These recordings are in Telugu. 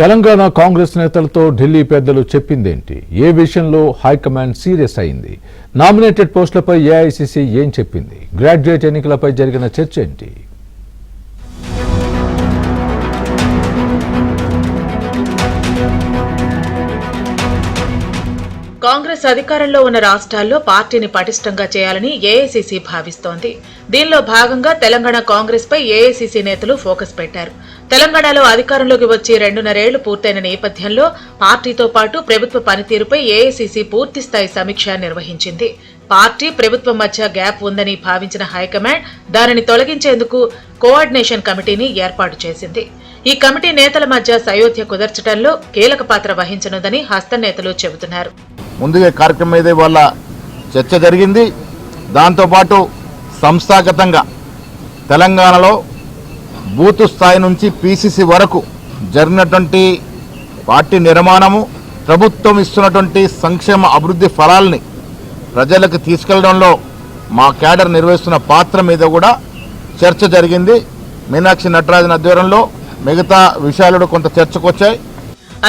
తెలంగాణ కాంగ్రెస్ నేతలతో ఢిల్లీ పెద్దలు చెప్పిందేంటి? ఏ విషయంలో హైకమాండ్ సీరియస్ అయింది? నామినేటెడ్ పోస్టులపై ఏఐసీసీ ఏం చెప్పింది? గ్రాడ్యుయేట్ ఎన్నికలపై జరిగిన చర్చ ఏంటి? కాంగ్రెస్ అధికారంలో ఉన్న రాష్ట్రాల్లో పార్టీని పటిష్టంగా చేయాలని ఏఐసీసీ భావిస్తోంది. దీనిలో భాగంగా తెలంగాణ కాంగ్రెస్ పై ఏఐసీసీ నేతలు ఫోకస్ పెట్టారు. తెలంగాణలో అధికారంలోకి వచ్చి 2.5 ఏళ్లు పూర్తయిన నేపథ్యంలో పార్టీతో పాటు ప్రభుత్వ పనితీరుపై ఏఐసీసీ పూర్తిస్థాయి సమీక్ష నిర్వహించింది. పార్టీ ప్రభుత్వం మధ్య గ్యాప్ ఉందని భావించిన హైకమాండ్ దానిని తొలగించేందుకు కోఆర్డినేషన్ కమిటీని ఏర్పాటు చేసింది. ఈ కమిటీ నేతల మధ్య సయోధ్య కుదర్చడంలో కీలక పాత్ర వహించనుందని హస్తం నేతలు చెబుతున్నారు. ముందుగా కార్యక్రమం మీద వాళ్ళ చర్చ జరిగింది. దాంతోపాటు సంస్థాగతంగా తెలంగాణలో బూత్ స్థాయి నుంచి పీసీసీ వరకు జరిగినటువంటి పార్టీ నిర్మాణము, ప్రభుత్వం ఇస్తున్నటువంటి సంక్షేమ అభివృద్ధి ఫలాల్ని ప్రజలకు తీసుకెళ్లడంలో మా క్యాడర్ నిర్వహిస్తున్న పాత్ర మీద కూడా చర్చ జరిగింది. మీనాక్షి నటరాజన్ ఆధ్వర్యంలో మిగతా విషయాలు కొంత చర్చకొచ్చాయి.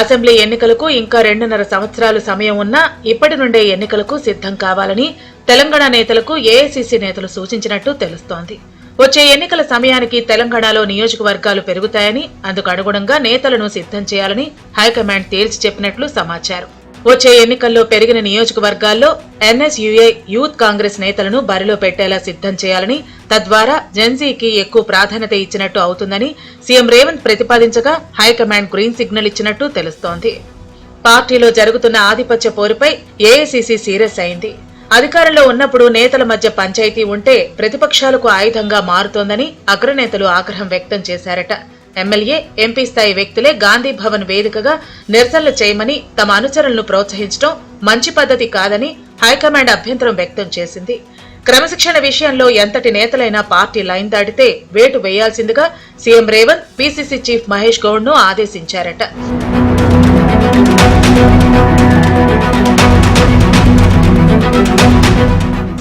అసెంబ్లీ ఎన్నికలకు ఇంకా 2.5 సంవత్సరాలు సమయం ఉన్నా ఇప్పటి నుండే ఎన్నికలకు సిద్ధం కావాలని తెలంగాణ నేతలకు ఏఐసీసీ నేతలు సూచించినట్టు తెలుస్తోంది. వచ్చే ఎన్నికల సమయానికి తెలంగాణలో నియోజకవర్గాలు పెరుగుతాయని, అందుకు అనుగుణంగా నేతలను సిద్ధం చేయాలని హైకమాండ్ తేల్చి చెప్పినట్లు సమాచారం. వచ్చే ఎన్నికల్లో పెరిగిన నియోజకవర్గాల్లో ఎన్ఎస్యుఐ యూత్ కాంగ్రెస్ నేతలను బరిలో పెట్టేలా సిద్ధం చేయాలని, తద్వారా జెన్జీకి ఎక్కువ ప్రాధాన్యత ఇచ్చినట్టు అవుతుందని సీఎం రేవంత్ ప్రతిపాదించగా హైకమాండ్ గ్రీన్ సిగ్నల్ ఇచ్చినట్టు తెలుస్తోంది. పార్టీలో జరుగుతున్న ఆధిపత్య పోరుపై ఏఐసీసీ సీరియస్ అయింది. అధికారంలో ఉన్నప్పుడు నేతల మధ్య పంచాయతీ ఉంటే ప్రతిపక్షాలకు ఆయుధంగా మారుతోందని అగ్రనేతలు ఆగ్రహం వ్యక్తం చేశారట. ఎమ్మెల్యే, ఎంపీ స్థాయి వ్యక్తులే గాంధీ భవన్ వేదికగా నిరసనలు చేయమని తమ అనుచరులను ప్రోత్సహించడం మంచి పద్ధతి కాదని హైకమాండ్ అభ్యంతరం వ్యక్తం చేసింది. క్రమశిక్షణ విషయంలో ఎంతటి నేతలైనా పార్టీ లైన్ దాటితే వేటు వేయాల్సిందిగా CM Revanth PCC chief Mahesh Goud ను ఆదేశించారట.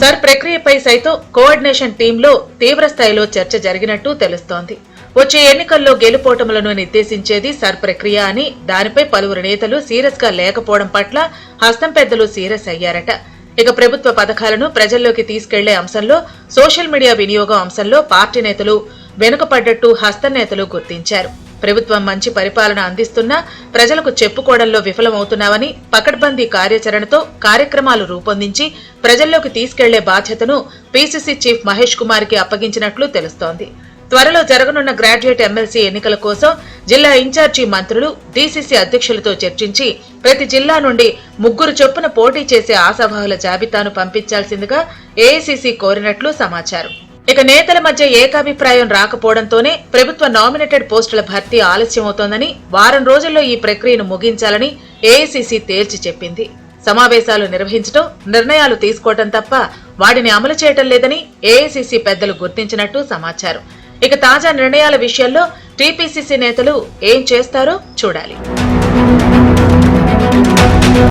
సర్ ప్రక్రియపై సైతం కోఆర్డినేషన్ టీంలో తీవ్రస్థాయిలో చర్చ జరిగినట్టు తెలుస్తోంది. వచ్చే ఎన్నికల్లో గెలుపోటములను నిర్దేశించేది సర్ ప్రక్రియ అని, దానిపై పలువురు నేతలు సీరియస్ గా లేకపోవడం పట్ల హస్తం పెద్దలు సీరియస్ అయ్యారట. ఇక ప్రభుత్వ పథకాలను ప్రజల్లోకి తీసుకెళ్లే అంశంలో, సోషల్ మీడియా వినియోగం అంశంలో పార్టీ నేతలు వెనుకపడ్డట్టు హస్తం నేతలు గుర్తించారు. ప్రభుత్వం మంచి పరిపాలన అందిస్తున్నా ప్రజలకు చెప్పుకోవడంలో విఫలమవుతున్నామని, పకడ్బందీ కార్యాచరణతో కార్యక్రమాలు రూపొందించి ప్రజల్లోకి తీసుకెళ్లే బాధ్యతను పీసీసీ చీఫ్ మహేష్ కుమార్ కి అప్పగించినట్లు తెలుస్తోంది. త్వరలో జరగనున్న గ్రాడ్యుయేట్ ఎమ్మెల్సీ ఎన్నికల కోసం జిల్లా ఇన్ఛార్జి మంత్రులు, డీసీసీ అధ్యక్షులతో చర్చించి ప్రతి జిల్లా నుండి 3 చొప్పున పోటీ చేసే ఆశావాహుల జాబితాను పంపించాల్సిందిగా ఏఐసీసీ కోరినట్లు సమాచారం. ఇక నేతల మధ్య ఏకాభిప్రాయం రాకపోవడంతోనే ప్రభుత్వ నామినేటెడ్ పోస్టుల భర్తీ ఆలస్యమవుతోందని, వారం రోజుల్లో ఈ ప్రక్రియను ముగించాలని ఏఐసీసీ తేల్చి చెప్పింది. సమావేశాలు నిర్వహించడం, నిర్ణయాలు తీసుకోవడం తప్ప వాటిని అమలు చేయటం లేదని ఏఐసీసీ పెద్దలు గుర్తించినట్టు సమాచారం. ఇక తాజా నిర్ణయాల విషయంలో టీపీసీసీ నేతలు ఏం చేస్తారో చూడాలి.